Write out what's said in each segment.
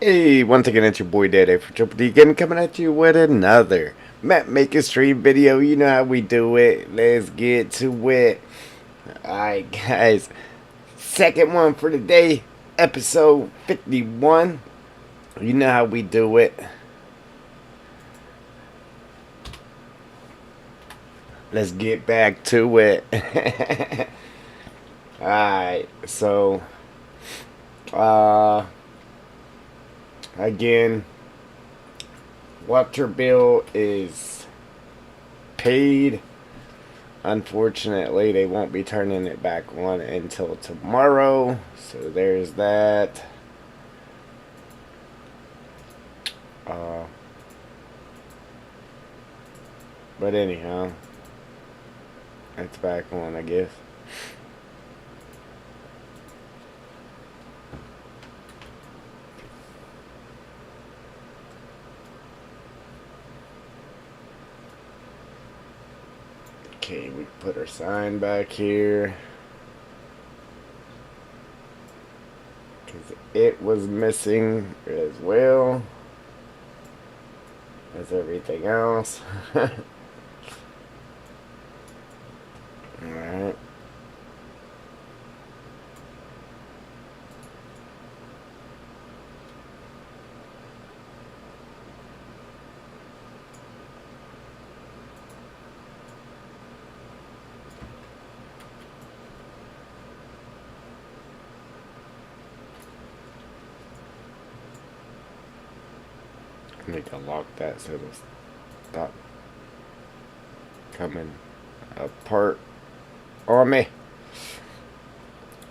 Hey, once again, it's your boy Daddy for Triple D again, coming at you with another map making stream video. You know how we do it. Let's get to it. Alright, guys. Second one for the day, episode 51. You know how we do it. Let's get back to it. Alright, so, again, water bill is paid. Unfortunately, they won't be turning it back on until tomorrow. So there's that. But anyhow, it's back on, I guess. Okay, we put our sign back here. Because it was missing as well as everything else. Alright. I need to lock that so it'll stop coming apart on me.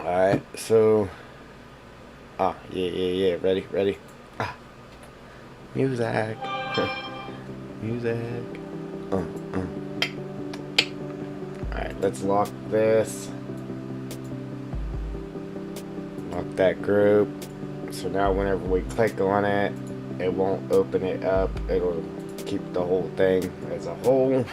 Alright, so yeah, ready. Music. Music. Alright, let's lock this. Lock that group. So now whenever we click on it, it won't open it up. It'll keep the whole thing as a whole.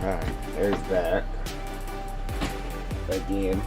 Alright, there's that. Again.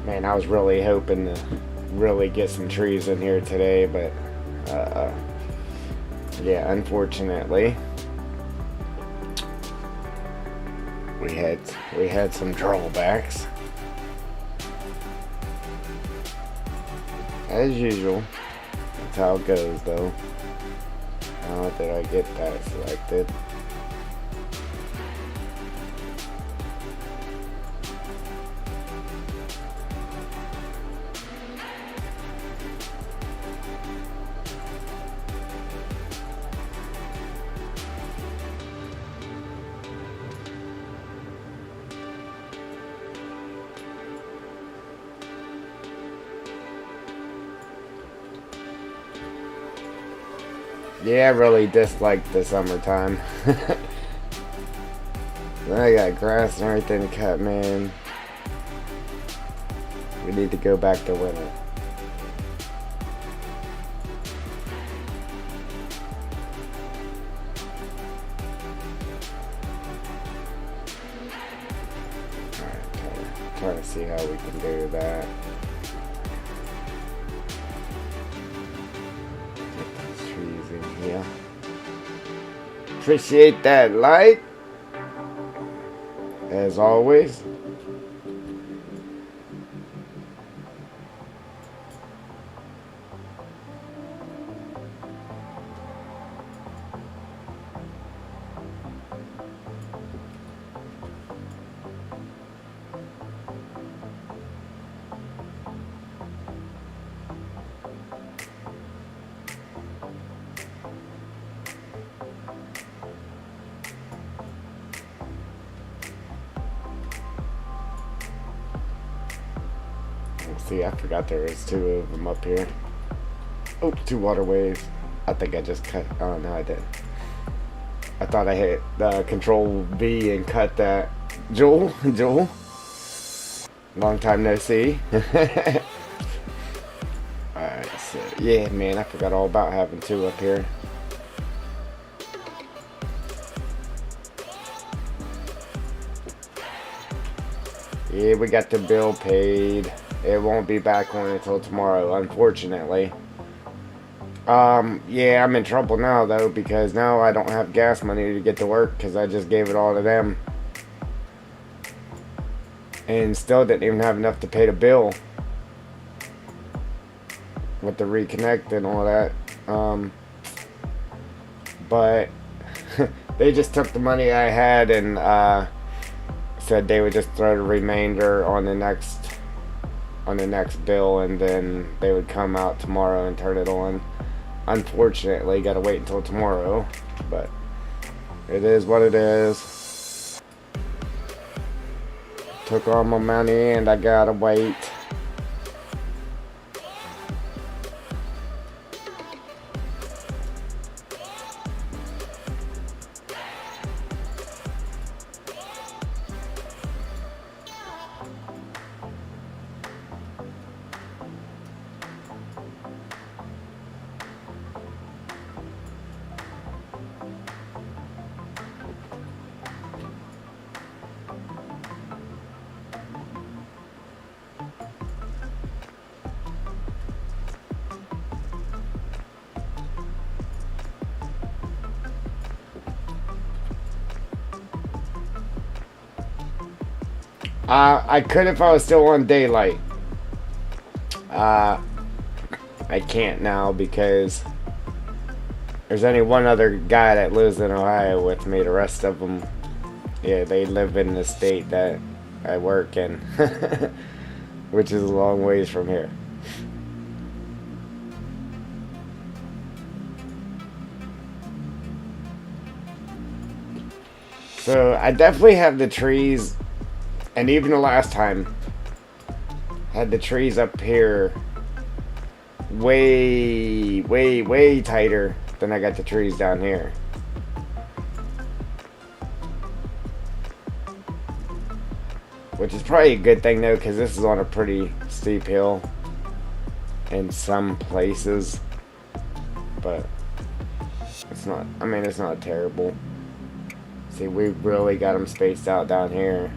Man, I was really hoping to really get some trees in here today, but yeah, unfortunately, we had some drawbacks, as usual. That's how it goes, though. How did I get that selected? Yeah, I really dislike the summertime. Then I got grass and everything to cut, man. We need to go back to winter. Alright, try to see how we can do that. Yeah. Appreciate that like, as always. See, I forgot there was two of them up here. Oh, two waterways. I think I just cut. Oh, no, I did. I thought I hit Control V and cut that. Joel? Joel? Long time no see. Alright, so yeah, man, I forgot all about having two up here. Yeah, we got the bill paid. It won't be back on until tomorrow, unfortunately. Yeah, I'm in trouble now, though, because now I don't have gas money to get to work, because I just gave it all to them. And still didn't even have enough to pay the bill. With the reconnect and all that. But they just took the money I had and said they would just throw the remainder on the next bill, and then they would come out tomorrow and turn it on. Unfortunately, gotta wait until tomorrow, but it is what it is. Took all my money and I gotta wait. I could if I was still on daylight. I can't now because there's only one other guy that lives in Ohio with me. The rest of them, yeah, they live in the state that I work in, which is a long ways from here. So I definitely have the trees. And even the last time, had the trees up here way, way, way tighter than I got the trees down here. Which is probably a good thing though, because this is on a pretty steep hill in some places. But it's not, I mean, it's not terrible. See, we really got them spaced out down here.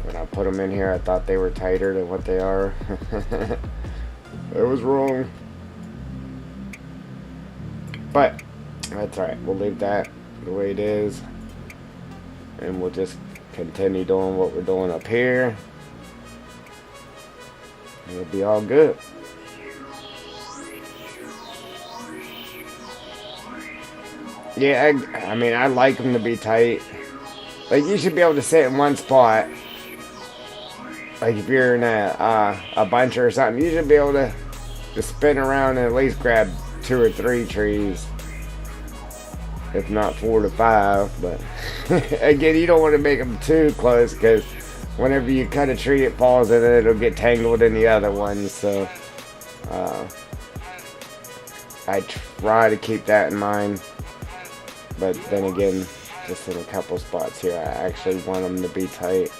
When I put them in here, I thought they were tighter than what they are. I was wrong. But that's alright. We'll leave that the way it is. And we'll just continue doing what we're doing up here. It'll be all good. Yeah, I mean, I like them to be tight. Like, you should be able to sit in one spot. Like, if you're in a bunch or something, you should be able to spin around and at least grab 2 or 3 trees. If not 4 to 5. But, again, you don't want to make them too close, because whenever you cut a tree, it falls and it'll get tangled in the other ones. So, I try to keep that in mind. But then again, just in a couple spots here, I actually want them to be tight.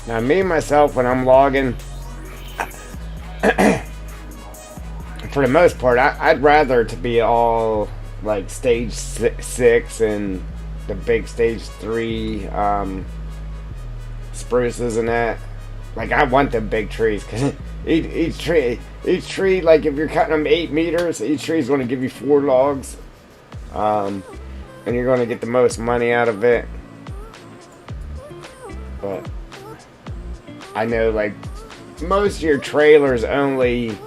Now, me myself, when I'm logging, for the most part, I'd rather to be all like stage 6 and the big stage 3 spruces and that. Like, I want them big trees because each tree, like if you're cutting them 8 meters, each tree is going to give you 4 logs, and you're going to get the most money out of it. But I know, like, most of your trailers only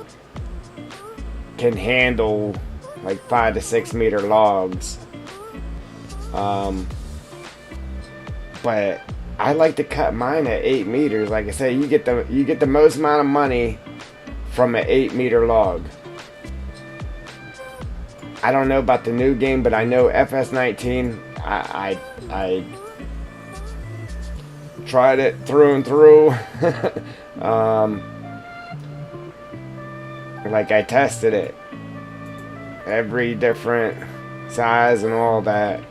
can handle like 5 to 6 meter logs, but I like to cut mine at 8 meters. Like I say, you get the most amount of money from an 8 meter log. I don't know about the new game, but I know FS19. I tried it through and through. Like, I tested it, every different size and all that.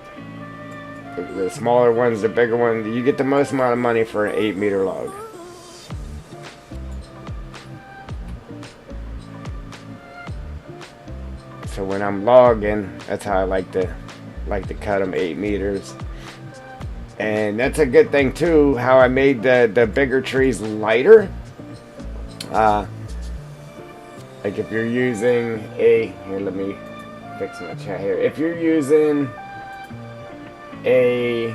The smaller ones, the bigger ones, you get the most amount of money for an 8 meter log. So when I'm logging, that's how I like to cut them 8 meters. And that's a good thing too, how I made the bigger trees lighter. Like if you're using here, let me fix my chat here. If you're using a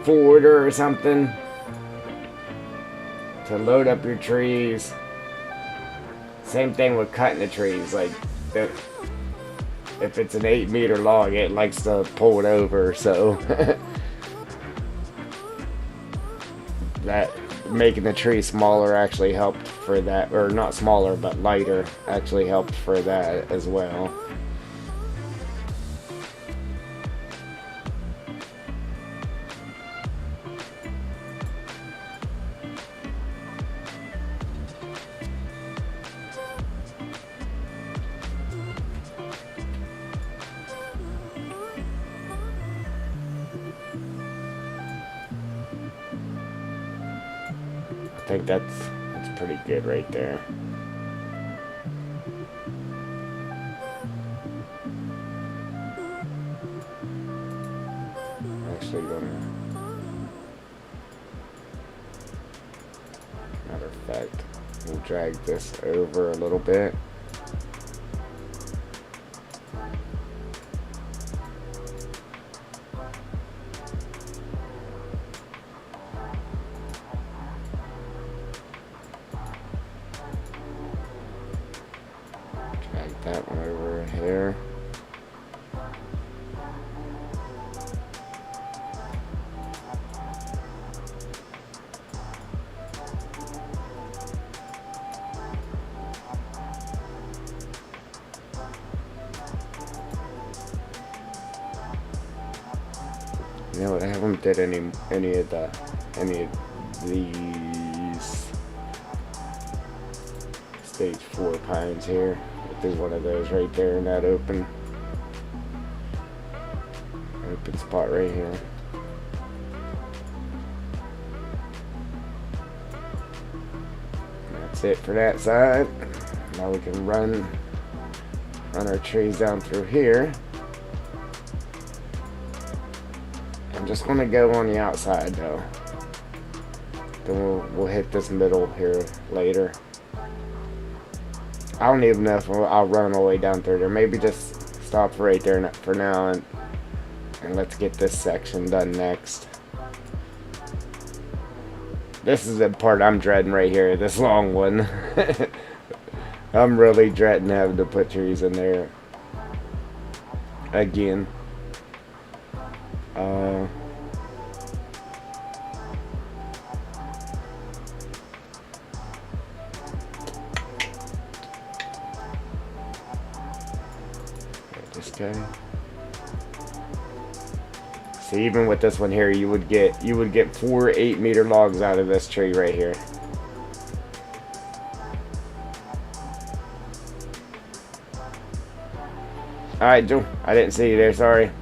forwarder or something to load up your trees, same thing with cutting the trees. Like, if it's an 8 meter log, it likes to pull it over, so that making the tree smaller actually helped for that, or not smaller but lighter actually helped for that as well. I think that's pretty good right there. Actually, matter of fact, we'll drag this over a little bit. That one over here. You know what? I haven't did any of these stage 4 pines here. There's one of those right there in that open spot right here. That's it for that side. Now we can run our trees down through here. I'm just gonna go on the outside though. Then we'll hit this middle here later. I don't even know if I'll run all the way down through there. Maybe just stop right there for now, and let's get this section done next. This is the part I'm dreading right here, this long one. I'm really dreading having to put trees in there again. This guy. See, even with this one here, you would get 4 8 meter logs out of this tree right here. Alright, Joe. I didn't see you there, sorry.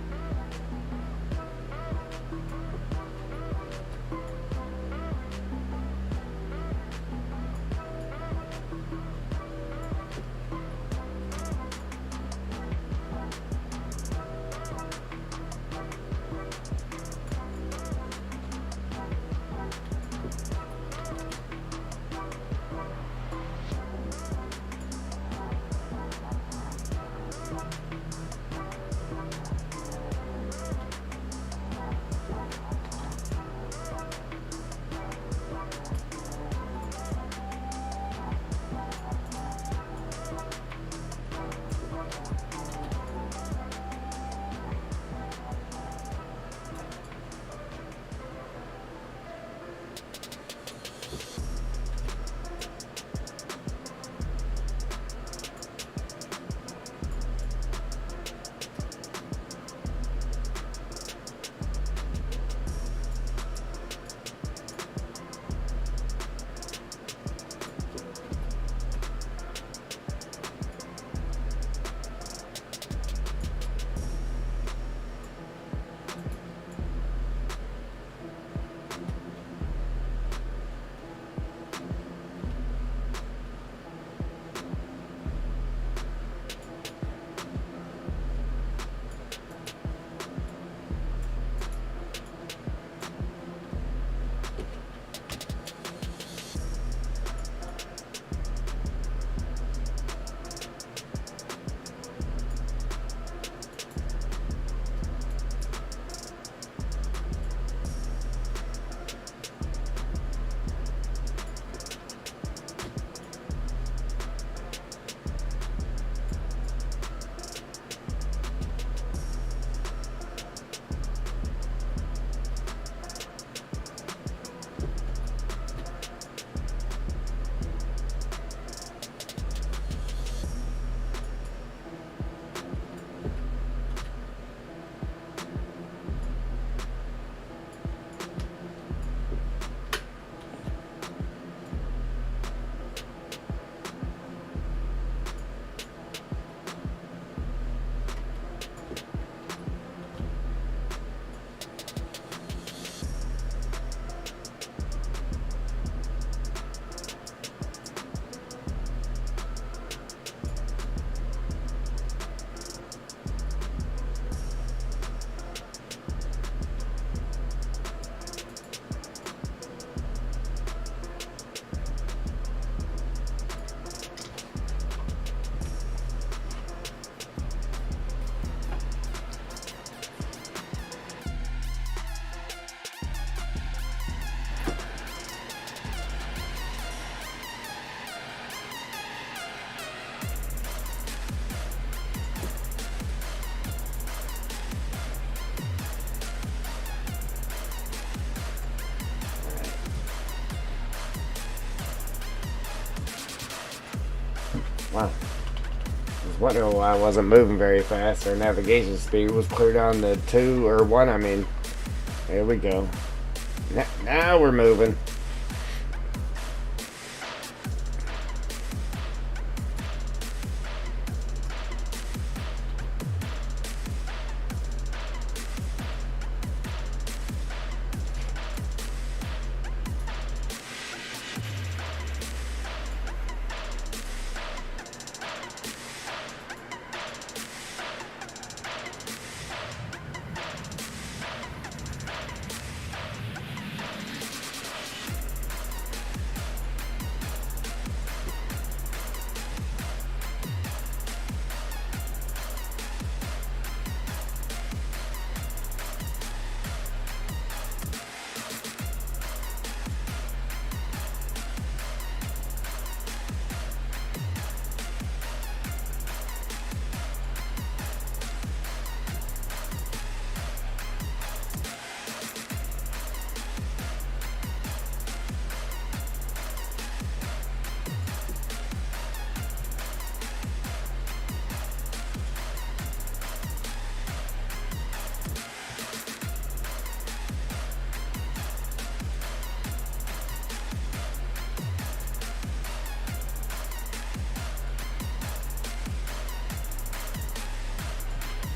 Wow. I was wondering why I wasn't moving very fast. Our navigation speed was clear down to 2 or 1. I mean, there we go. Now we're moving.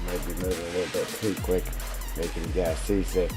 Maybe moving a little bit too quick, making you guys seasick.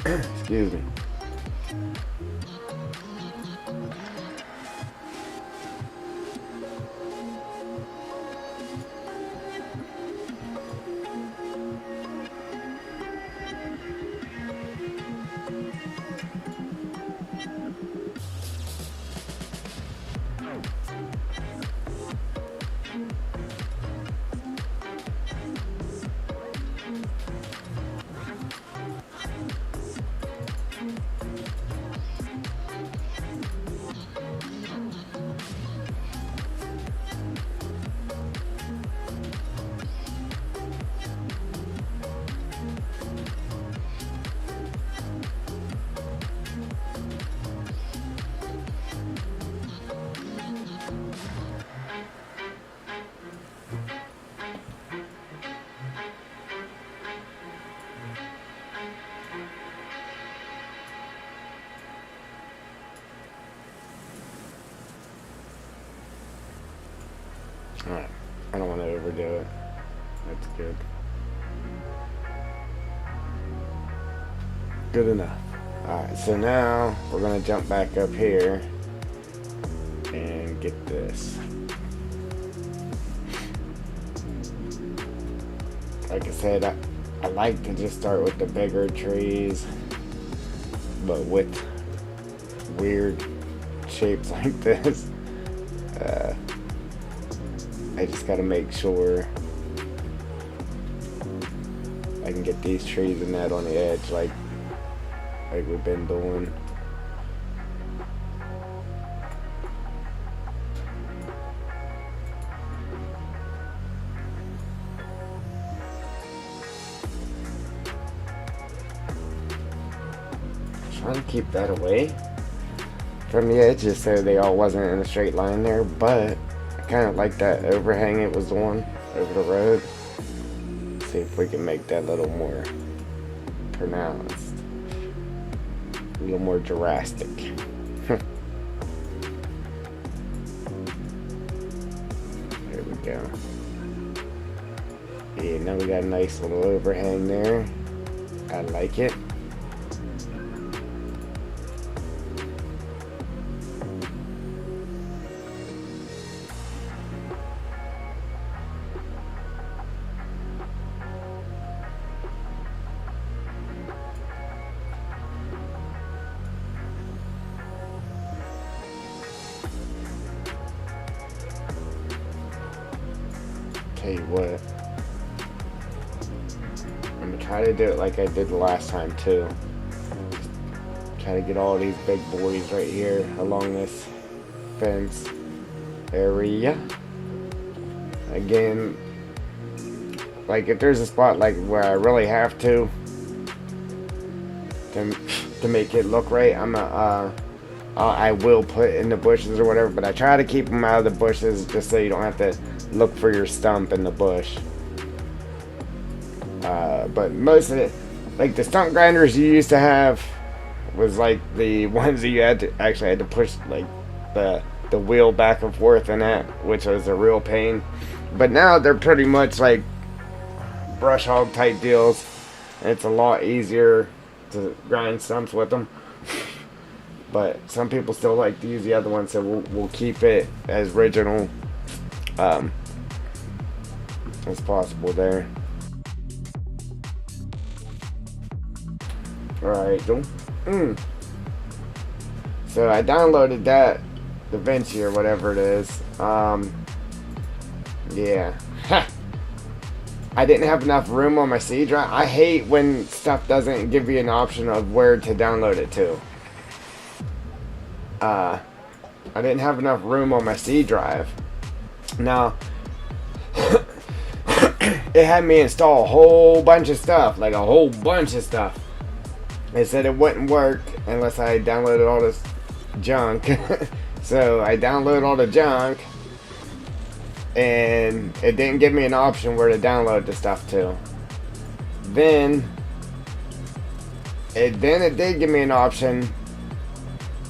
Excuse me. Alright, I don't want to overdo it. That's good. Good enough. Alright, so now we're going to jump back up here and get this. Like I said, I like to just start with the bigger trees, but with weird shapes like this. I just gotta make sure I can get these trees and that on the edge like we've been doing. Trying to keep that away from the edges so they all wasn't in a straight line there, but kind of like that overhang it was on over the road. See if we can make that a little more pronounced, a little more drastic. There we go. Yeah, now we got a nice little overhang there. I like it. Tell you what, I'm gonna try to do it like I did the last time too. Try to get all these big boys right here along this fence area. Again, like if there's a spot like where I really have to make it look right, I will put in the bushes or whatever, but I try to keep them out of the bushes just so you don't have to look for your stump in the bush. But most of it, like the stump grinders you used to have, was like the ones that you had to push like the wheel back and forth in that, which was a real pain. But now they're pretty much like brush hog type deals, and it's a lot easier to grind stumps with them. But some people still like to use the other ones, so we'll keep it as original as possible there. Alright, so I downloaded that, DaVinci or whatever it is. Yeah. I didn't have enough room on my C drive. I hate when stuff doesn't give you an option of where to download it to. I didn't have enough room on my C drive. Now, it had me install a whole bunch of stuff, like a whole bunch of stuff. It said it wouldn't work unless I downloaded all this junk. So I downloaded all the junk, and it didn't give me an option where to download the stuff to. Then it did give me an option,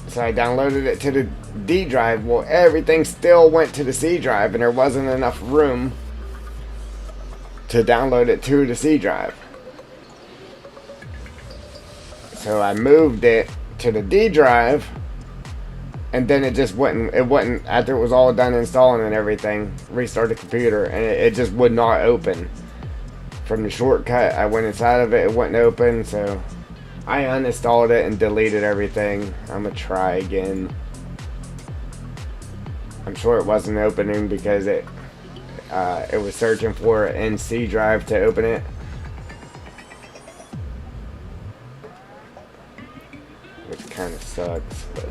so I downloaded it to the D drive. Well, everything still went to the C drive, and there wasn't enough room to download it to the C drive. So I moved it to the D drive, and then it just wouldn't, after it was all done installing and everything, restart the computer, and it just would not open. From the shortcut, I went inside of it, it wouldn't open, so I uninstalled it and deleted everything. I'm gonna try again. I'm sure it wasn't opening because it was searching for an NC drive to open it. Which kind of sucks, but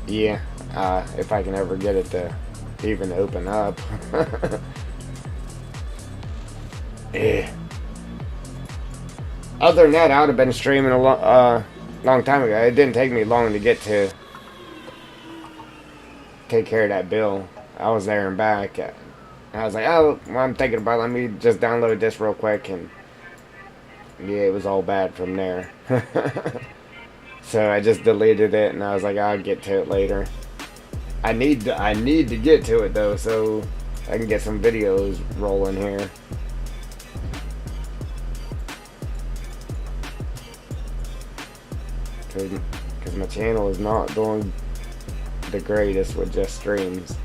yeah, if I can ever get it to even open up. Yeah. Other than that, I would have been streaming a long time ago. It didn't take me long to get to take care of that bill. I was there and back. I was like, oh, well, I'm thinking about it. Let me just download this real quick, and yeah, it was all bad from there. So I just deleted it, and I was like, I'll get to it later. I need to get to it though, so I can get some videos rolling here. Because my channel is not doing the greatest with just streams.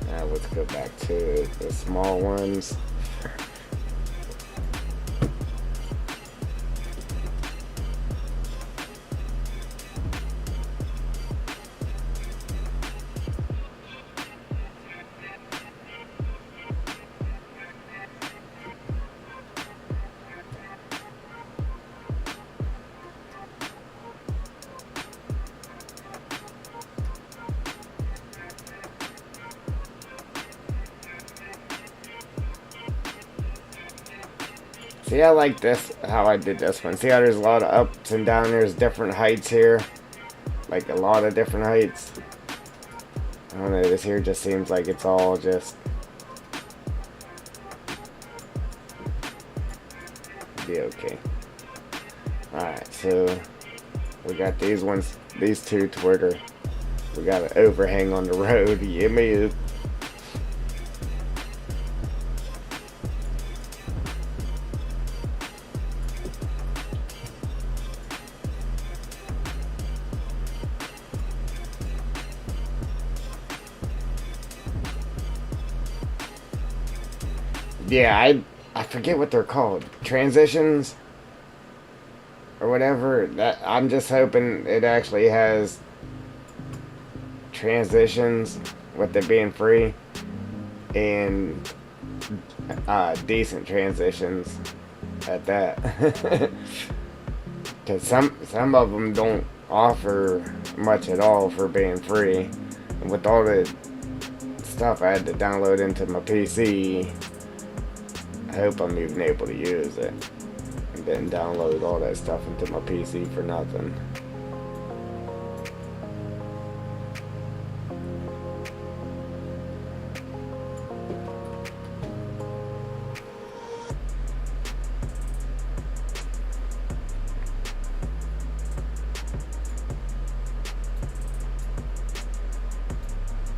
Now let's go back to the small ones. See, I like this, how I did this one. See how there's a lot of ups and downs, there's different heights here. Like a lot of different heights. I don't know, this here just seems like it's all just... be okay. Alright, so we got these ones, these two to where we got an overhang on the road. Yeah, me. Yeah, I forget what they're called. Transitions? Or whatever. That I'm just hoping it actually has transitions with it being free. And decent transitions at that. Because some of them don't offer much at all for being free. And with all the stuff I had to download into my PC... I hope I'm even able to use it. And then download all that stuff into my PC for nothing.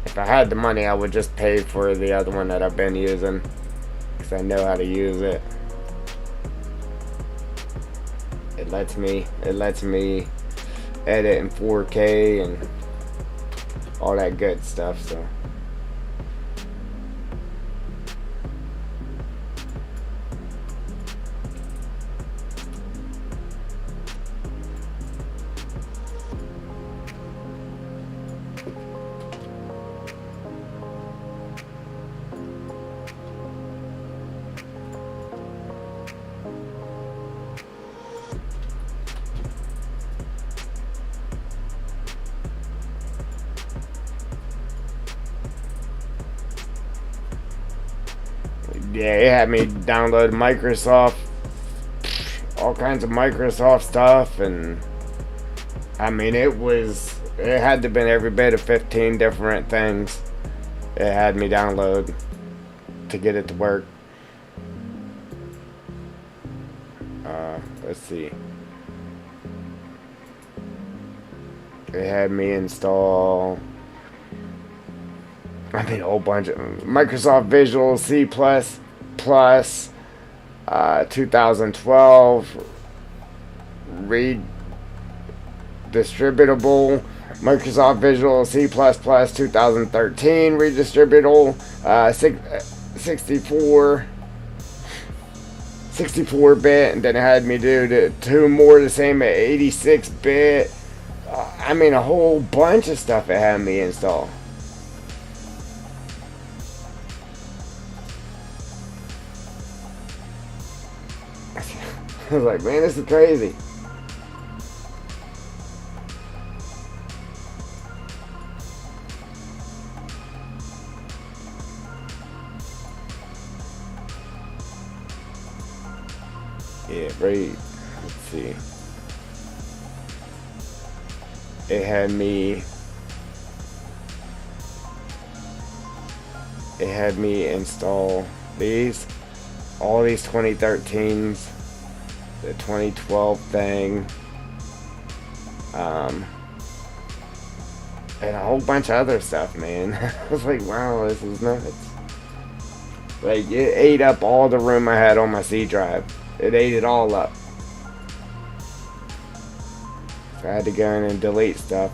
If I had the money, I would just pay for the other one that I've been using. I know how to use it. It lets me edit in 4K and all that good stuff, so yeah, it had me download Microsoft, all kinds of Microsoft stuff, and I mean, it had to have been every bit of 15 different things it had me download to get it to work. Let's see. It had me install, I mean, a whole bunch of Microsoft Visual C++, 2012, redistributable, Microsoft Visual C++ 2013, redistributable, 64-bit, and then it had me do two more the same at 86-bit. I mean, a whole bunch of stuff it had me install. I was like, man, this is crazy. Yeah, right. Let's see. It had me install all these 2013s, the 2012 thing, and a whole bunch of other stuff, man. I was like, wow, this is nuts. Like, it ate up all the room I had on my C drive. It ate it all up. So I had to go in and delete stuff,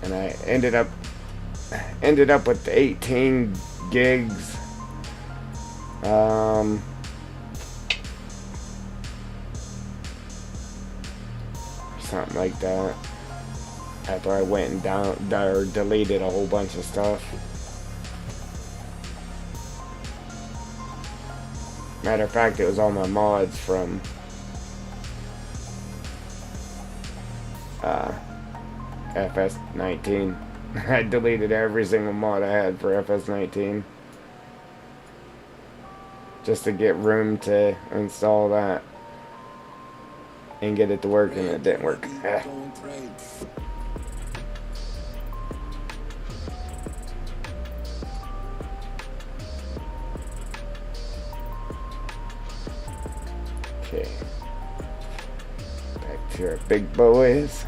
and I ended up with 18 gigs. Something like that. After I went and deleted a whole bunch of stuff. Matter of fact, it was all my mods from FS19. I deleted every single mod I had for FS19 just to get room to install that and get it to work, and it didn't work. Okay, back to our big boys.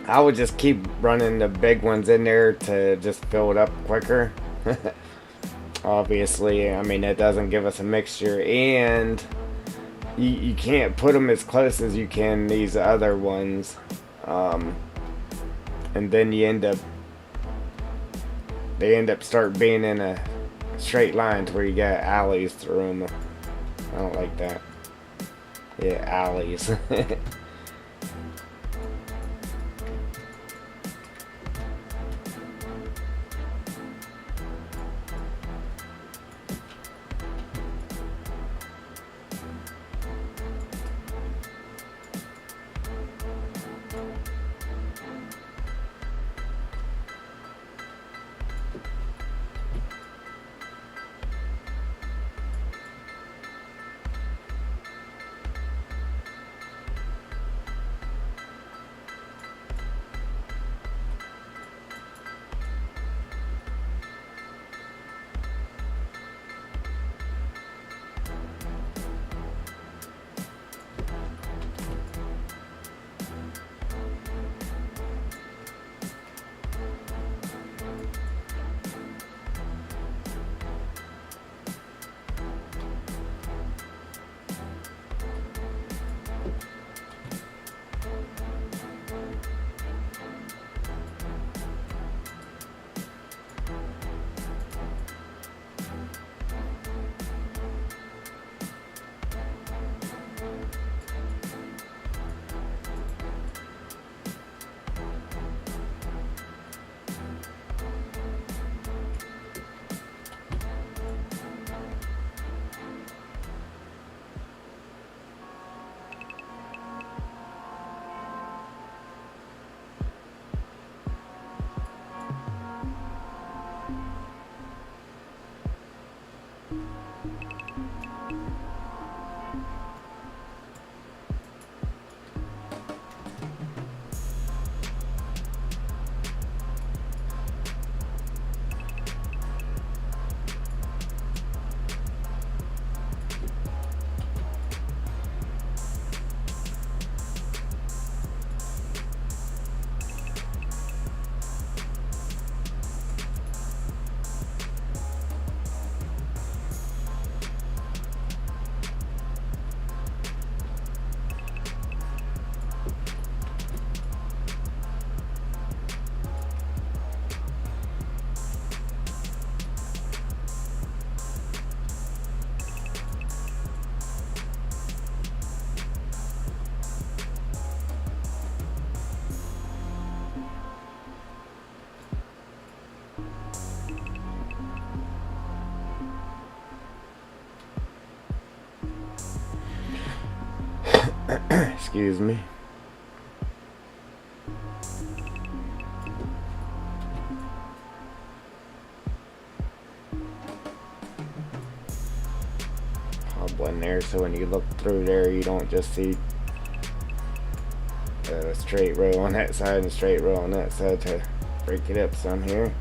I would just keep running the big ones in there to just fill it up quicker. Obviously, I mean, it doesn't give us a mixture, and you can't put them as close as you can these other ones. And then they end up start being in a straight line to where you got alleys through them. I don't like that. Yeah, alleys. Excuse me. Pop one there so when you look through there you don't just see a straight row on that side and a straight row on that side to break it up some here.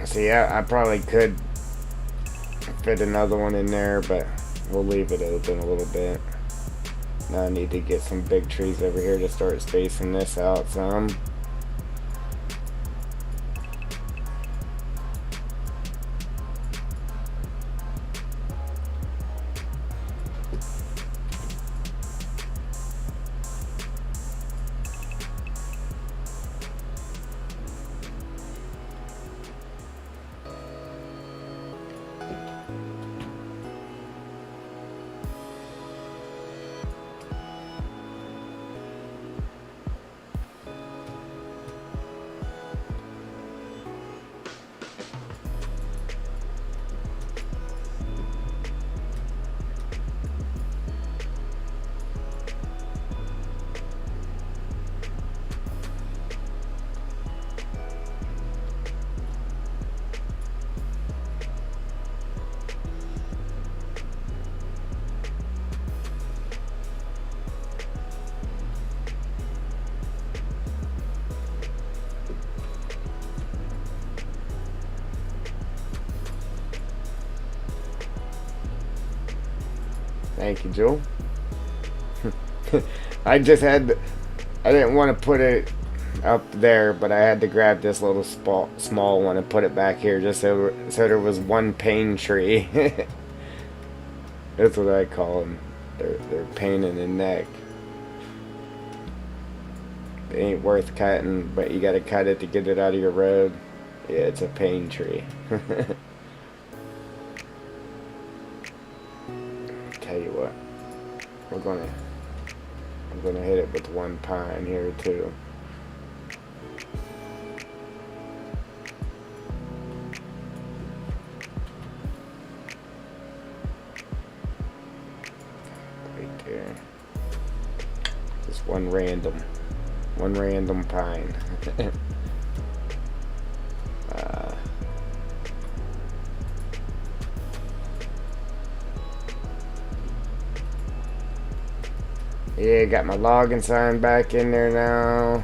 See, I probably could fit another one in there, but we'll leave it open a little bit. Now I need to get some big trees over here to start spacing this out some. Thank you, Joe. I just had I didn't want to put it up there, but I had to grab this little small one and put it back here just so there was one pain tree. That's what I call them. They're pain in the neck. They ain't worth cutting, but you gotta cut it to get it out of your road. Yeah, it's a pain tree. Tell you what, I'm gonna hit it with one pine here too. Right there. Just one random pine. Yeah, got my logging sign back in there now.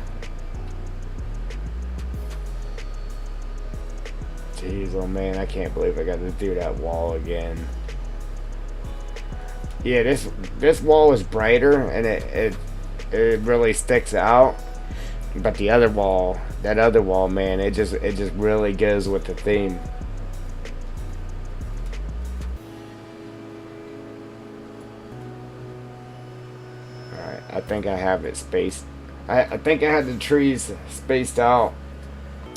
Jeez, oh man, I can't believe I got to do that wall again. Yeah, this wall is brighter and it really sticks out. But the other wall, that other wall, man, it just really goes with the theme. Alright, I think I have it spaced. I think I had the trees spaced out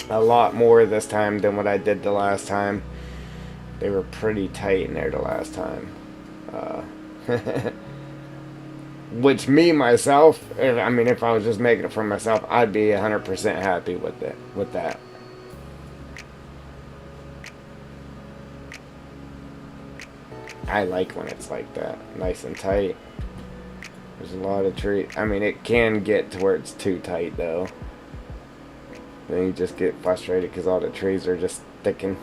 a lot more this time than what I did the last time. They were pretty tight in there the last time. Which me myself, if I was just making it for myself, I'd be 100% happy with it, with that. I like when it's like that, nice and tight. There's a lot of trees. It can get to where it's too tight though. Then you just get frustrated because all the trees are just sticking.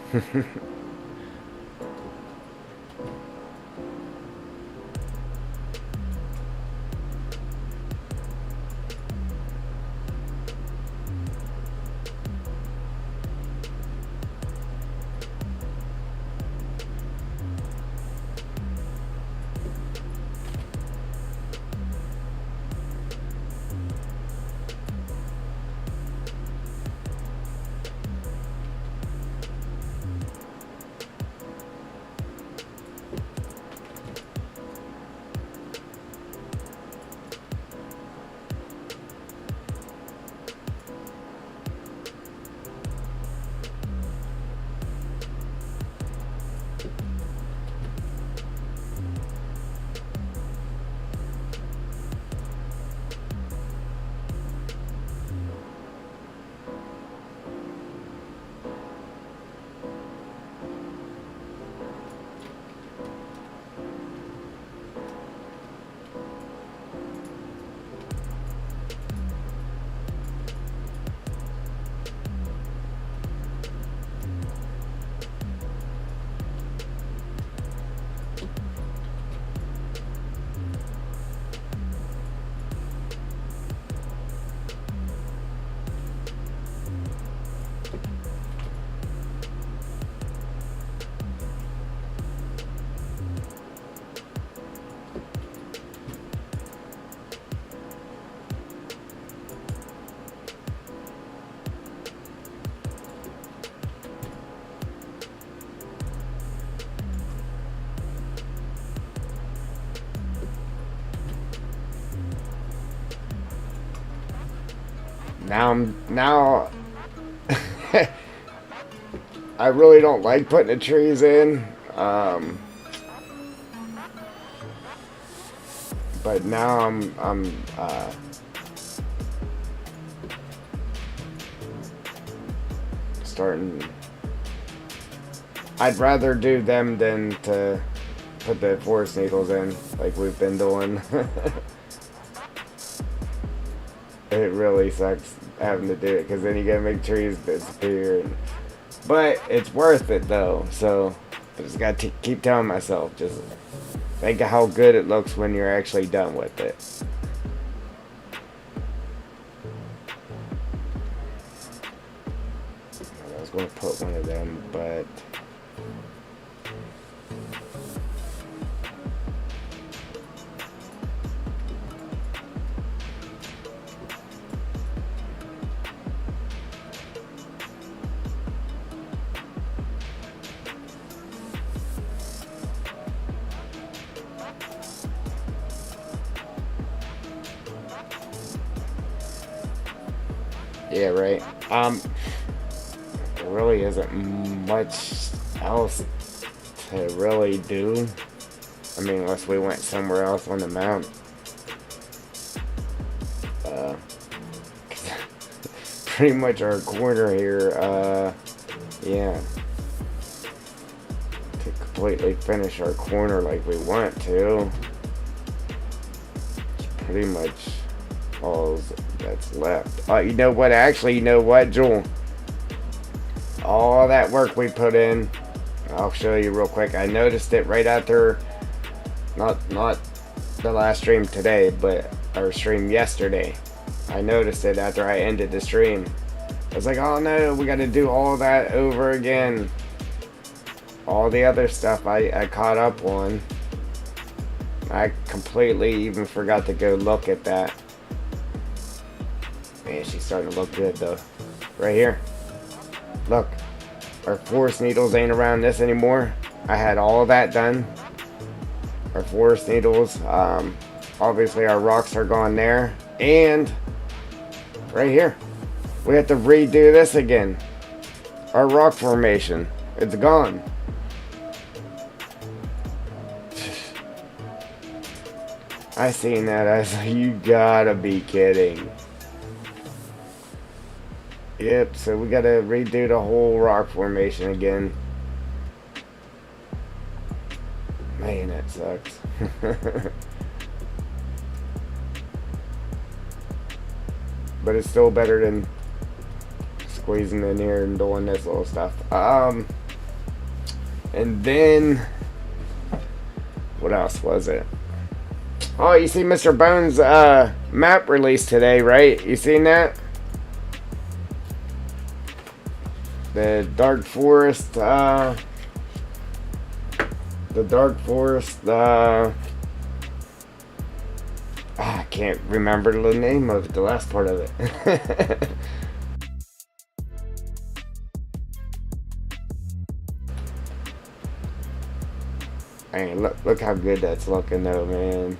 Now I really don't like putting the trees in, but now I'm starting. I'd rather do them than to put the forest needles in like we've been doing. It really sucks having to do it because then you gotta make trees disappear. But it's worth it though, so I just gotta keep telling myself, just think of how good it looks when you're actually done with it. I was gonna put one of them, but Yeah, right. There really isn't much else to really do. I mean, unless we went somewhere else on the map. Uh, pretty much our corner here, yeah. To completely finish our corner like we want to. It's pretty much all that's left. You know what? Actually, you know what, Joel? All that work we put in, I'll show you real quick. I noticed it right after, not the last stream today, but our stream yesterday. I noticed it after I ended the stream. I was like, oh no, we got to do all that over again. All the other stuff I caught up on. I completely even forgot to go look at that. Man, she's starting to look good though. Right here. Look. Our forest needles ain't around this anymore. I had all of that done. Our forest needles. Obviously our rocks are gone there. And right here. We have to redo this again. Our rock formation. It's gone. I seen that. I was like, you gotta be kidding. Yep, so we gotta redo the whole rock formation again. Man, that sucks. But it's still better than squeezing in here and doing this little stuff. And then what else was it? Oh, you see Mr. Bones' map release today, right? You seen that? The Dark Forest, I can't remember the name of the last part of it. Man, look how good that's looking though, man.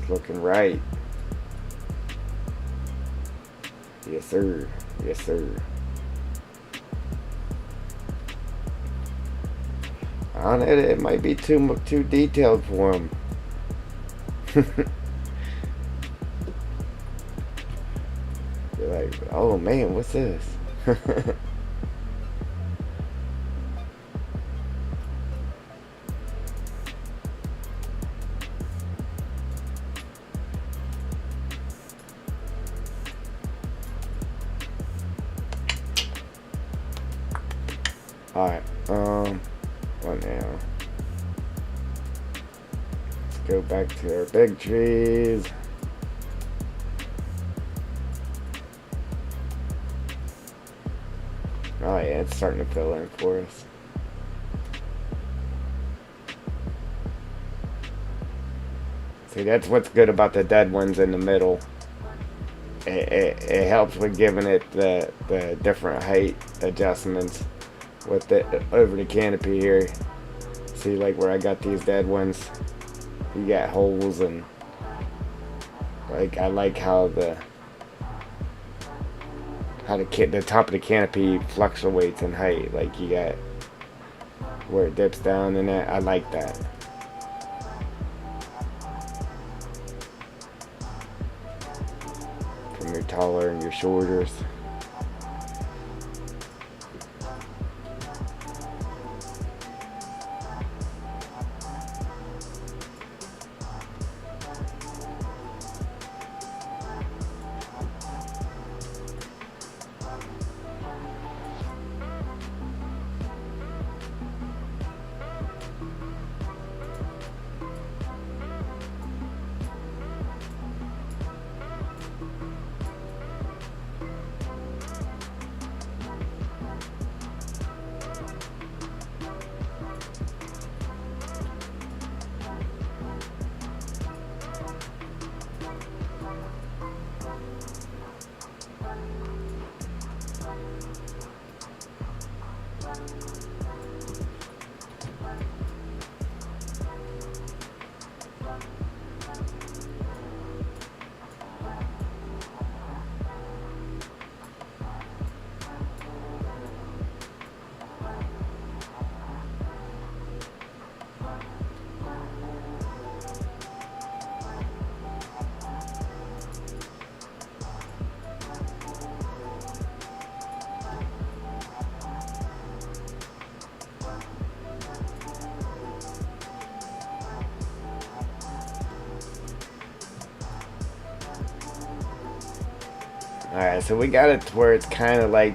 It's looking right. Yes, sir. Yes, sir. On it, it might be too detailed for him. You're like, oh man, what's this? Alright, what now? Let's go back to our big trees. Oh yeah, it's starting to fill in for us. See, that's what's good about the dead ones in the middle. It helps with giving it the different height adjustments with the over the canopy here. See, like where I got these dead ones, you got holes, and like I like how the top of the canopy fluctuates in height. Like you got where it dips down, and that I like that. From your taller and your shorters. Alright, so we got it to where it's kind of like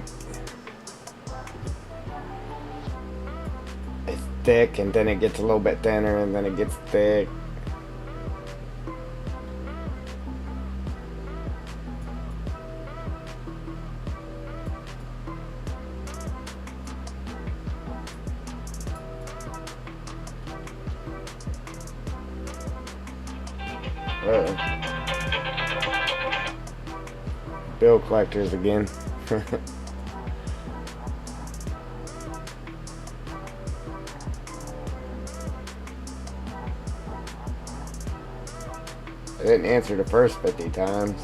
it's thick, and then it gets a little bit thinner, and then it gets thick. Bill collectors again. I didn't answer the first 50 times.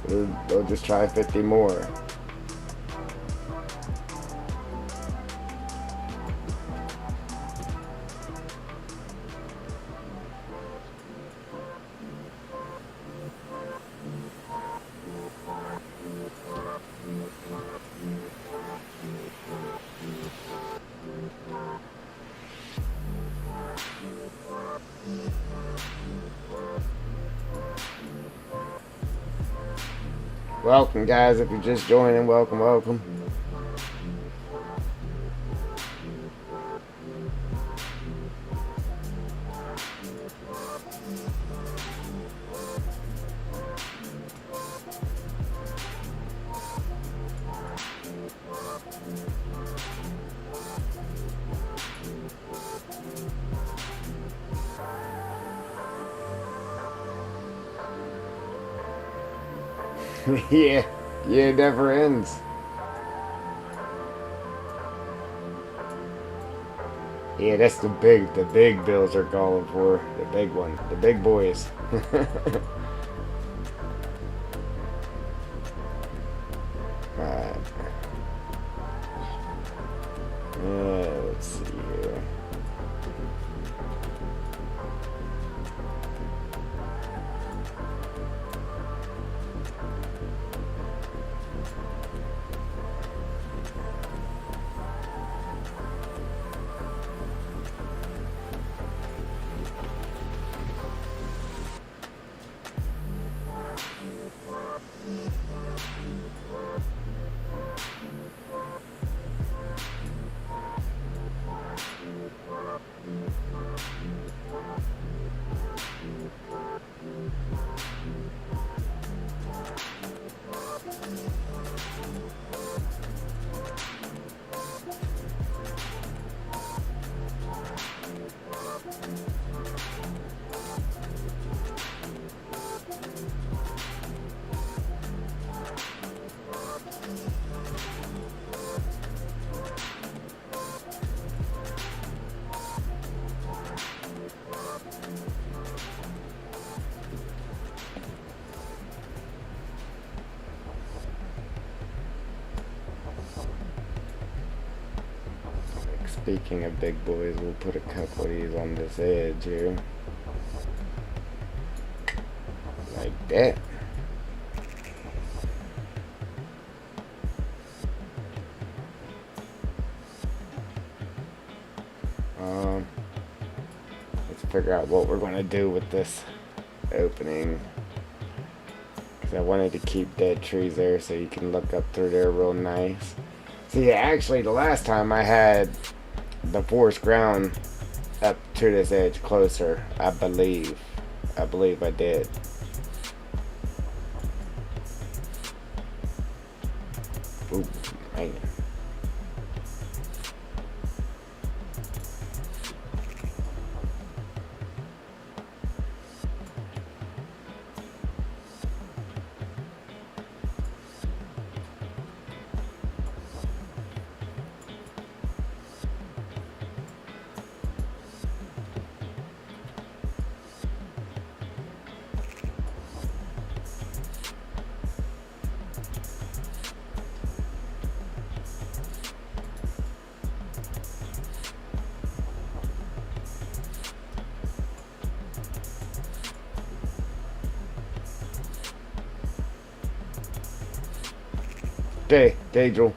So they'll just try 50 more. Welcome, guys. If you're just joining, welcome, welcome. Yeah, it never ends. Yeah, that's the big bills are calling for. The big one, the big boys. Alright. Let's see here. Speaking of big boys, we'll put a couple of these on this edge here. Like that. Let's figure out what we're going to do with this opening. Because I wanted to keep dead trees there so you can look up through there real nice. See, actually, the last time I had the forest ground up to this edge closer, I believe I did. Ooh, man. Daedral.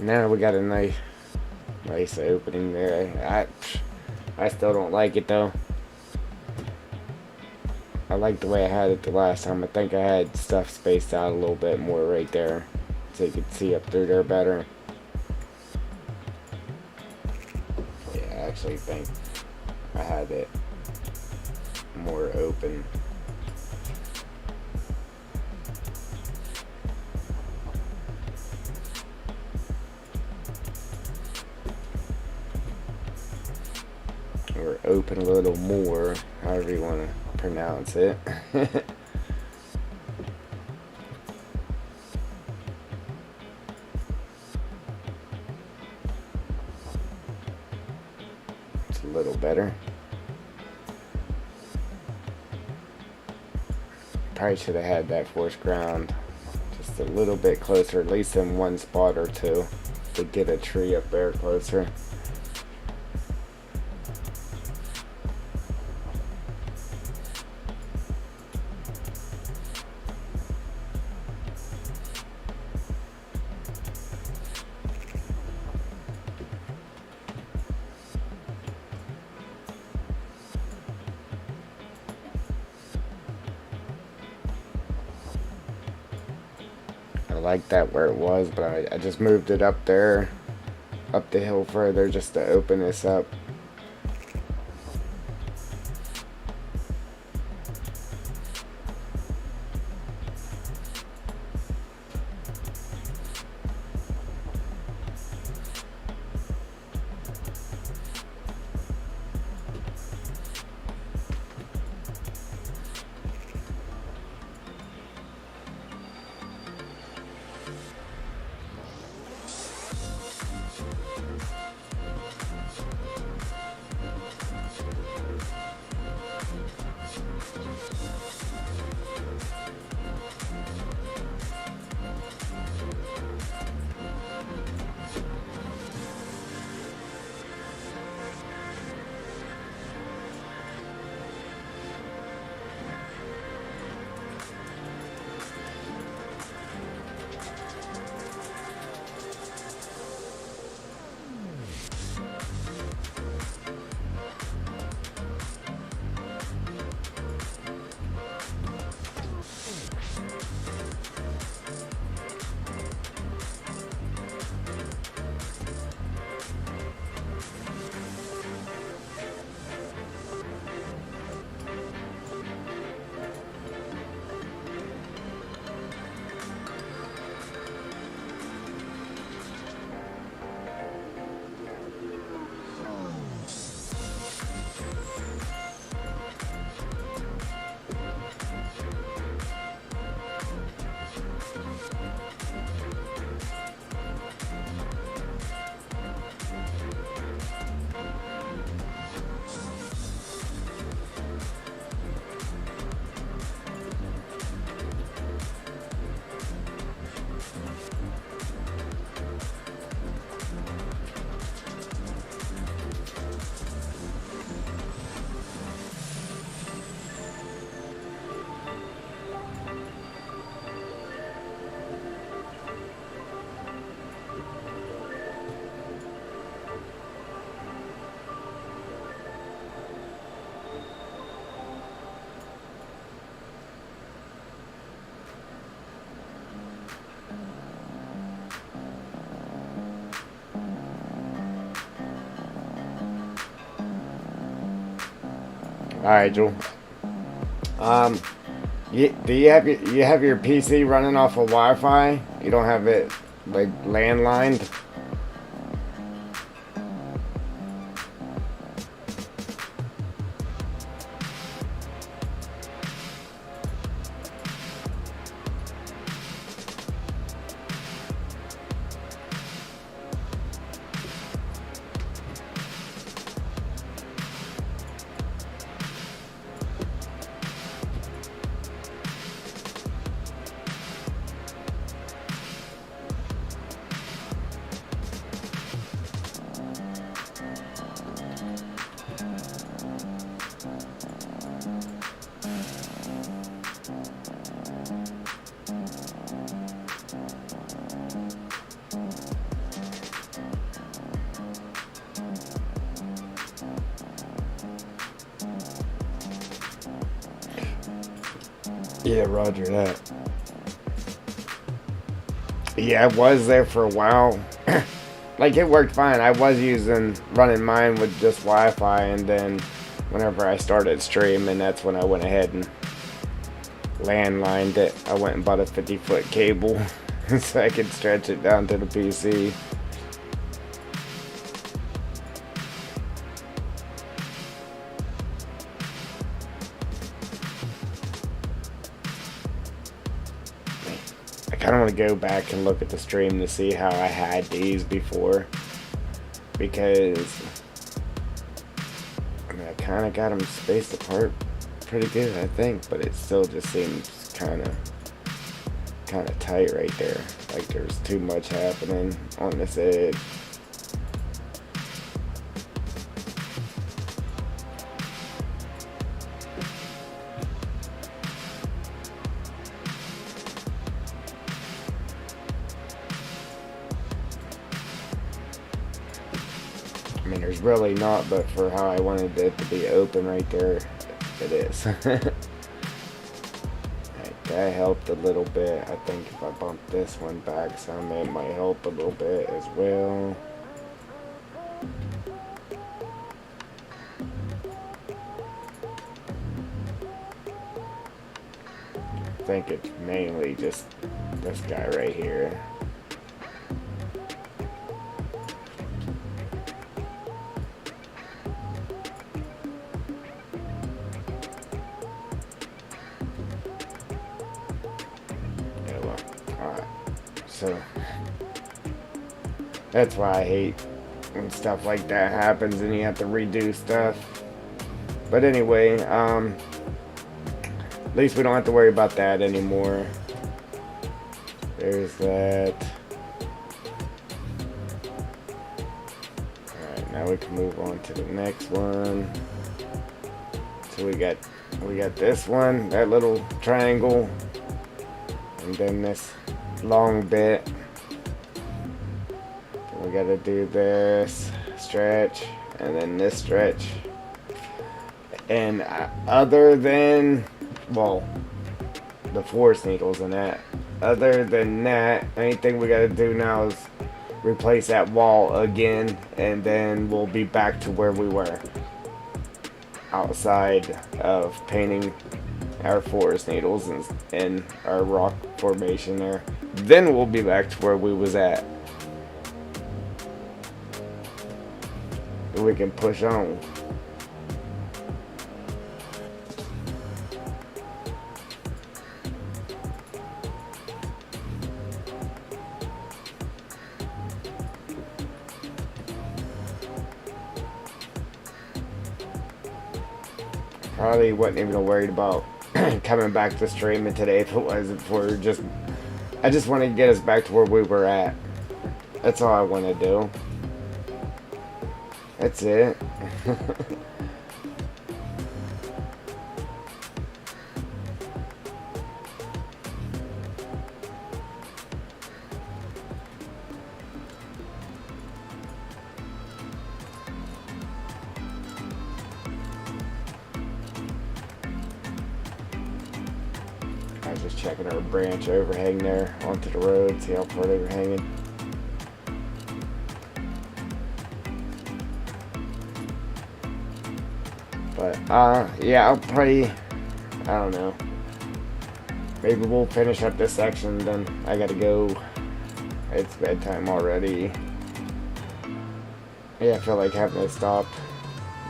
Now we got a nice opening there. I still don't like it though. I like the way I had it the last time. I think I had stuff spaced out a little bit more right there, so you could see up through there better. Yeah, I actually think I had it more open. Or open a little more, however you want to pronounce it. It's a little better. Probably should have had that forced ground just a little bit closer, at least in one spot or two, to get a tree up there closer. I like that where it was, but I just moved it up there, up the hill further, just to open this up. All right, Joel. Do you have your PC running off of Wi-Fi? You don't have it like landlined? Yeah, roger that. Yeah, I was there for a while. Like, it worked fine. I was running mine with just Wi-Fi, and then whenever I started streaming, that's when I went ahead and landlined it. I went and bought a 50-foot cable so I could stretch it down to the PC. I kind of want to go back and look at the stream to see how I had these before, because I mean, I kind of got them spaced apart pretty good, I think, but it still just seems kind of tight right there. Like there's too much happening on this edge. I mean, there's really not, but for how I wanted it to be open right there, it is. Right, that helped a little bit. I think if I bump this one back some, it might help a little bit as well. I think it's mainly just this guy right here. So that's why I hate when stuff like that happens and you have to redo stuff. But anyway, at least we don't have to worry about that anymore. There's that. Alright, now we can move on to the next one. So we got this one, that little triangle, and then this long bit. Then we gotta do this stretch and then this stretch. And other than, well, the forest needles and that, other than that, anything we gotta do now is replace that wall again, and then we'll be back to where we were outside of painting our forest needles and our rock formation there. Then we'll be back to where we was at. We can push on. Probably wasn't even worried about coming back to streaming today if it wasn't for I just want to get us back to where we were at. That's all I want to do. That's it. I was just checking our branch overhang there onto the road, see how far they were hanging. But, yeah, I'll probably, I don't know. Maybe we'll finish up this section, then I gotta go. It's bedtime already. Yeah, I feel like having to stop.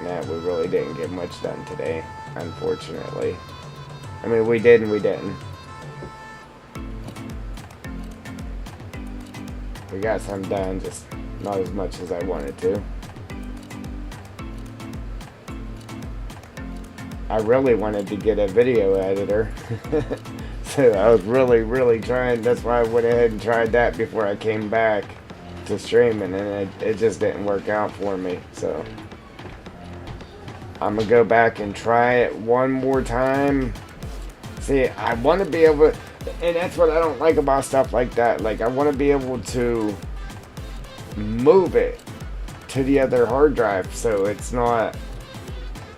Nah, we really didn't get much done today, unfortunately. I mean, we did and we didn't. We got some done, just not as much as I wanted to. I really wanted to get a video editor. So I was really trying. That's why I went ahead and tried that before I came back to streaming, and it just didn't work out for me. So I'm gonna go back and try it one more time. See, I want to be able to, and that's what I don't like about stuff like that. Like, I want to be able to move it to the other hard drive so it's not,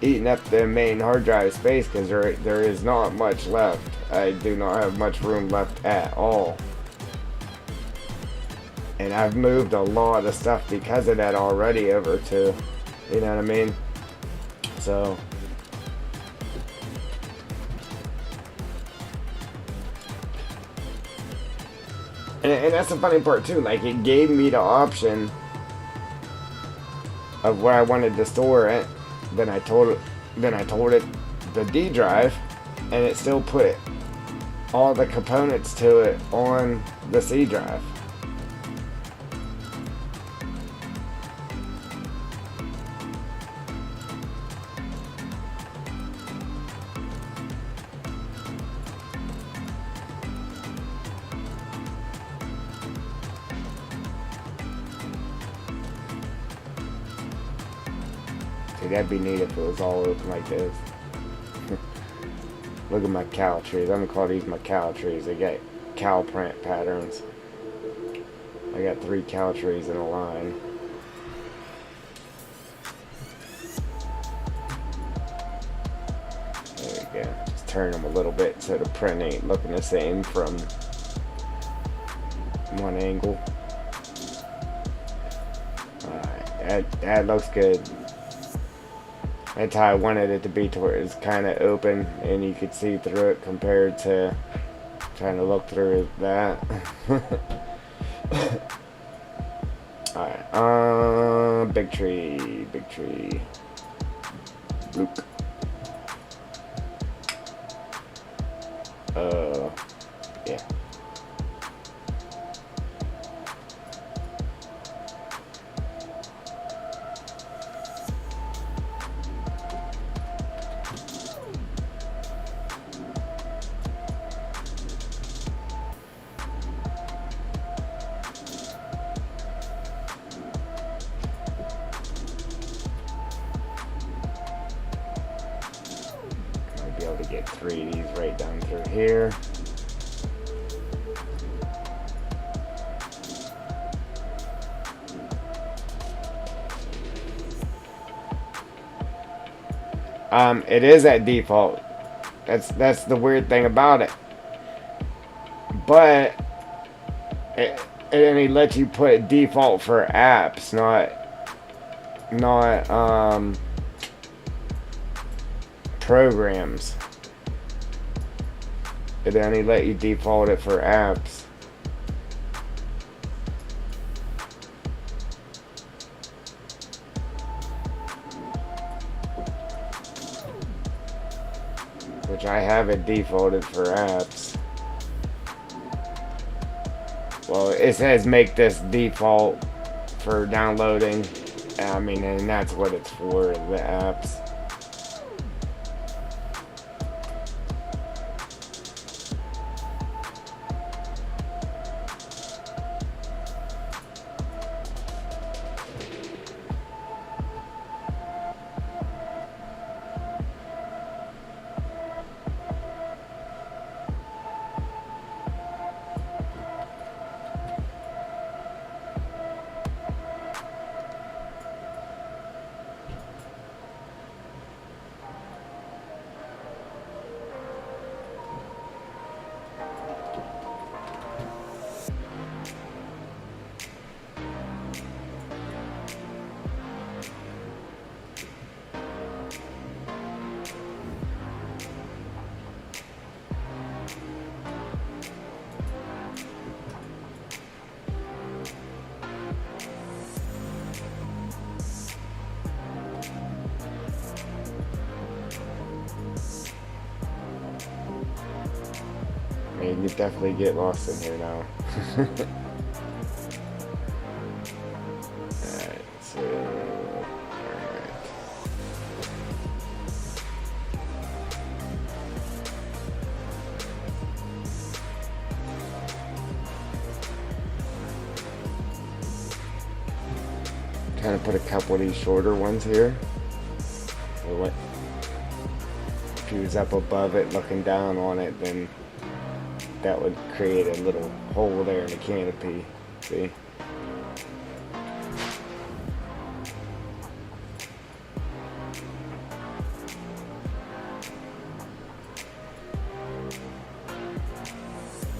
eating up the main hard drive space because there is not much left. I do not have much room left at all. And I've moved a lot of stuff because of that already over to, you know what I mean? So, and that's the funny part too, like it gave me the option of where I wanted to store it. Then I told it the D drive, and it still put all the components to it on the C drive. See, that'd be neat if it was all open like this. Look at my cow trees. I'm gonna call these my cow trees. They got cow print patterns. I got 3 cow trees in a line. There we go. Just turn them a little bit so the print ain't looking the same from one angle. Alright, that looks good. That's how I wanted it to be, to where it's kind of open and you could see through it, compared to trying to look through that. Alright, big tree. Luke. Yeah. Be able to get 3 of these right down through here. It is at default. That's the weird thing about it. But it only lets you put default for apps, not programs. It only let you default it for apps. Which I have it defaulted for apps. Well, it says make this default for downloading. I mean, and that's what it's for, the apps. You definitely get lost in here now. Alright, so kind of put a couple of these shorter ones here. So what? If he was up above it, looking down on it, then that would create a little hole there in the canopy. See?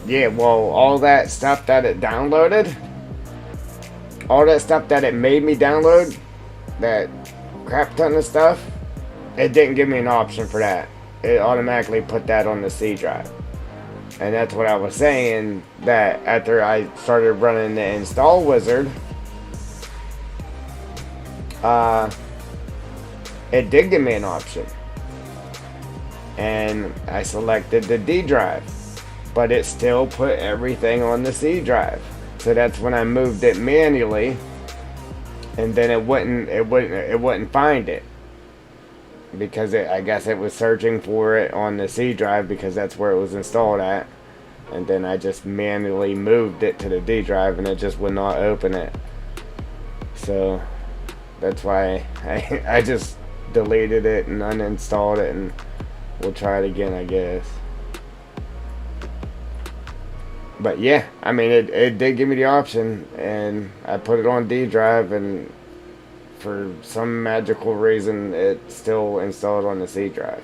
Yeah, well, all that stuff that it downloaded, all that stuff that it made me download, that crap ton of stuff, it didn't give me an option for that. It automatically put that on the C drive. And that's what I was saying, that after I started running the install wizard, it did give me an option. And I selected the D drive, but it still put everything on the C drive. So that's when I moved it manually, and then it wouldn't find it, because I guess it was searching for it on the C drive because that's where it was installed at. And then I just manually moved it to the D drive and it just would not open it. So that's why I just deleted it and uninstalled it, and we'll try it again, I guess. But yeah, I mean, it did give me the option, and I put it on D drive, and for some magical reason it still installed on the C drive.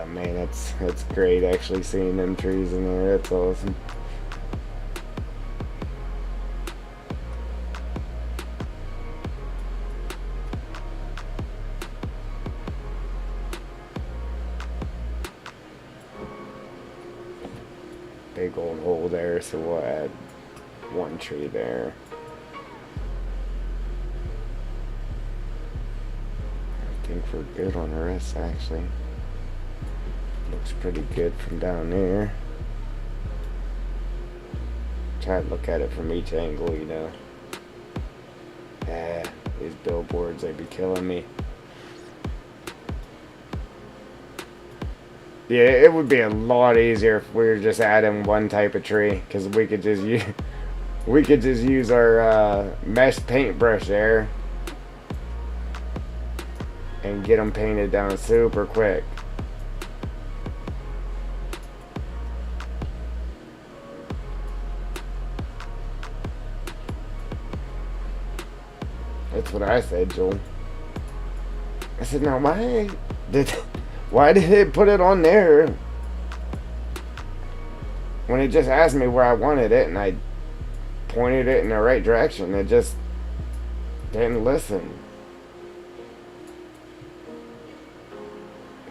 Man, that's great actually seeing them trees in there. That's awesome. Big old hole there, so we'll add one tree there. I think we're good on the rest actually. Looks pretty good from down there. Try to look at it from each angle, you know. These billboards, they be killing me. Yeah, it would be a lot easier if we were just adding one type of tree, because we could just use our mesh paintbrush there and get them painted down super quick. That's what I said, Joel. I said, now why did it put it on there when it just asked me where I wanted it and I pointed it in the right direction? It just didn't listen.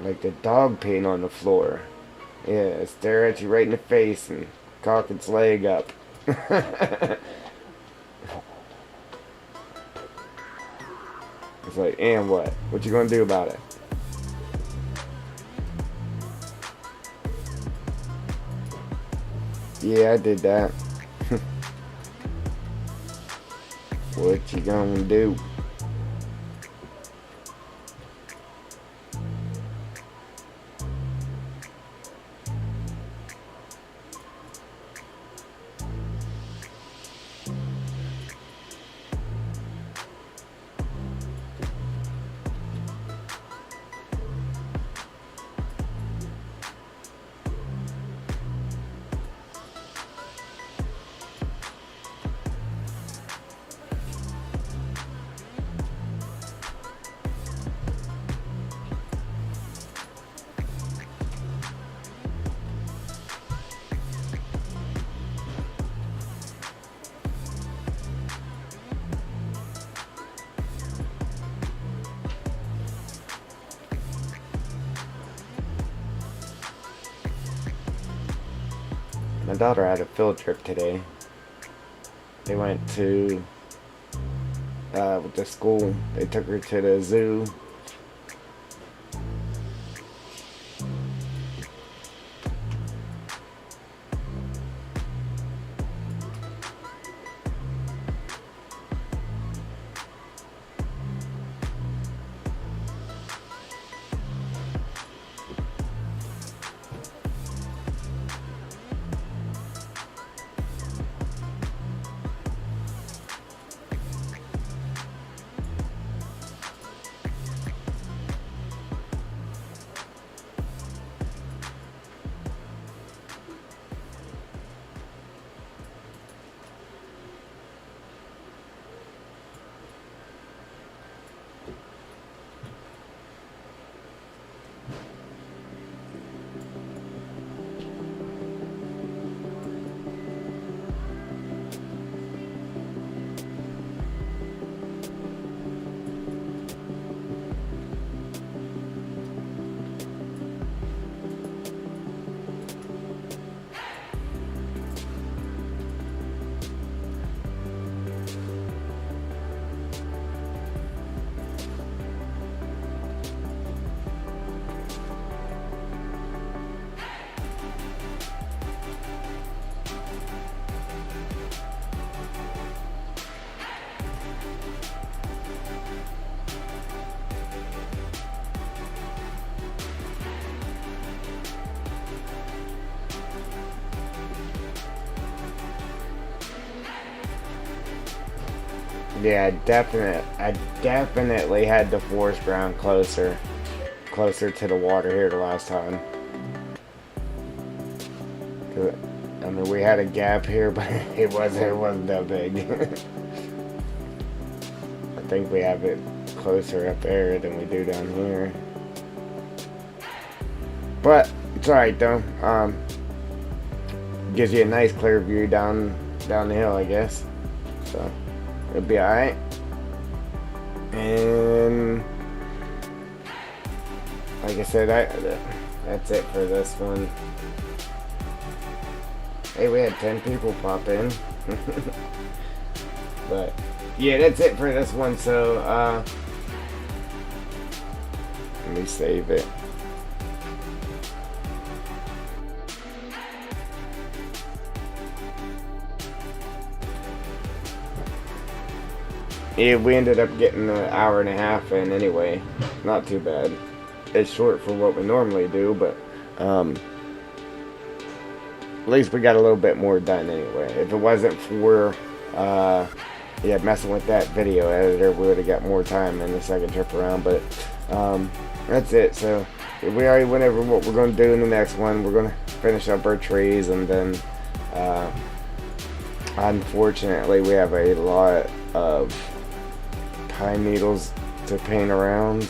Like the dog peeing on the floor. Yeah, stare at you right in the face and cock its leg up. It's like, and what? What you gonna do about it? Yeah, I did that. What you gonna do? My daughter had a field trip today. They went to with the school. They took her to the zoo. Yeah, I definitely had the forest ground closer to the water here the last time. 'Cause, I mean, we had a gap here, but it wasn't that big. I think we have it closer up there than we do down here. But it's alright though. Gives you a nice clear view down the hill, I guess. So it'll be alright. And like I said, that's it for this one. Hey, we had 10 people pop in. But yeah, that's it for this one. So let me save it. Yeah, we ended up getting an hour and a half in anyway. Not too bad. It's short for what we normally do, but at least we got a little bit more done anyway. If it wasn't for messing with that video editor, we would have got more time in the second trip around. But that's it. So we already went over what we're going to do in the next one. We're going to finish up our trees, and then unfortunately we have a lot of pine needles to paint around.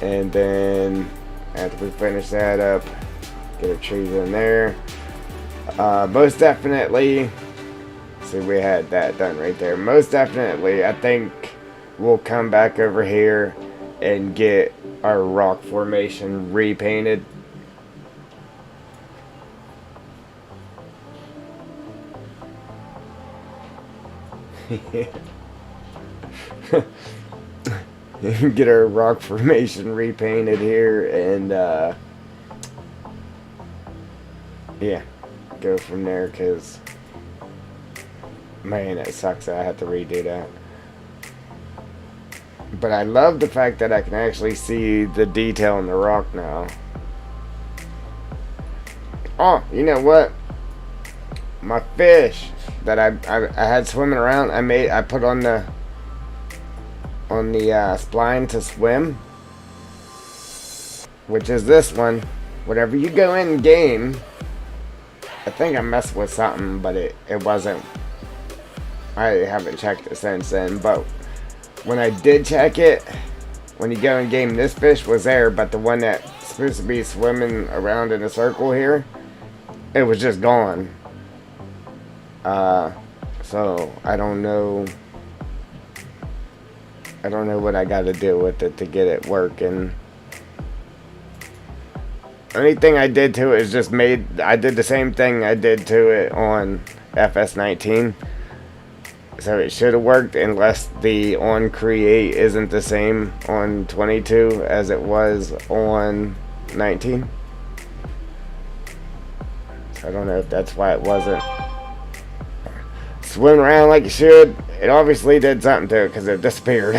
And then after we finish that up, get our trees in there. Most definitely, see, we had that done right there. Most definitely, I think we'll come back over here and get our rock formation repainted. Get our rock formation repainted here, and yeah, go from there, because man, it sucks that I have to redo that. But I love the fact that I can actually see the detail in the rock now. Oh, you know what? My fish that I had swimming around, I put on the spline to swim, which is this one. Whenever you go in game, I think I messed with something, but it wasn't. I haven't checked it since then, but when I did check it, when you go in game, this fish was there, but the one that's supposed to be swimming around in a circle here, it was just gone. So I don't know what I got to do with it to get it working. Only thing I did to it is I did the same thing I did to it on FS19. So it should have worked, unless the on create isn't the same on 22 as it was on 19. So I don't know if that's why it wasn't swimming around like it should. It obviously did something to it, because it disappeared.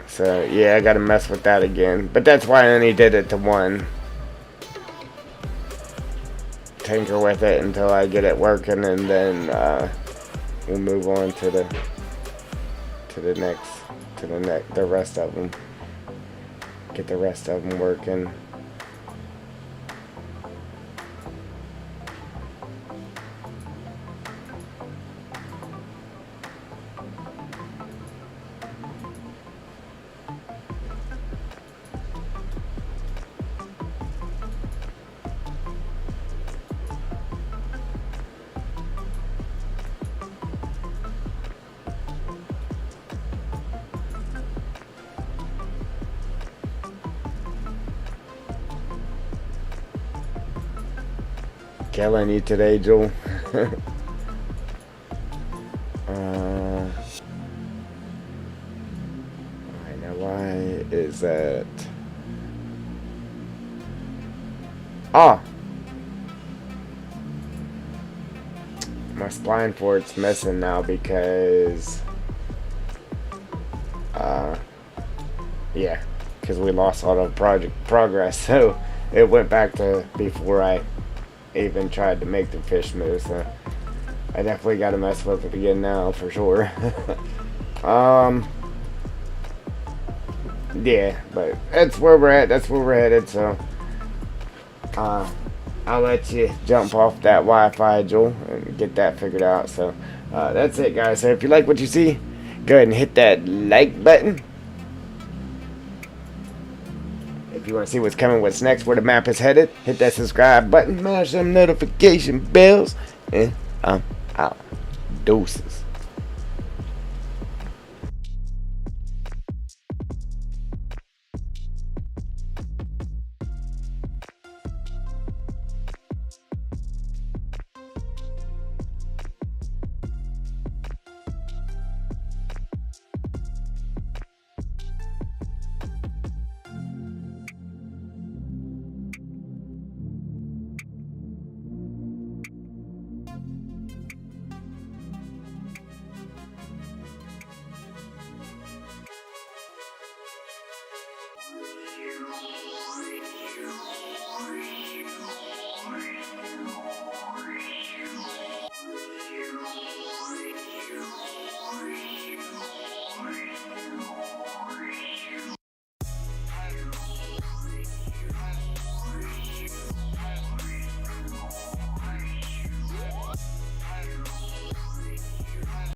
So yeah, I gotta mess with that again. But that's why I only did it to one. Tinker with it until I get it working, and then we'll move on to the rest of them. Get the rest of them working. Killing you today, Joel. I know why is that. Ah, my spline for it's missing now because yeah, because we lost all the project progress, so it went back to before I even tried to make the fish move. So I definitely got to mess with it again now for sure. Yeah, but that's where we're at. That's where we're headed. So I'll let you jump off that Wi-Fi, Joel, and get that figured out. So that's it, guys. So if you like what you see, go ahead and hit that like button. If you want to see what's coming, what's next, where the map is headed, hit that subscribe button, mash them notification bells, and I'm out. Doses.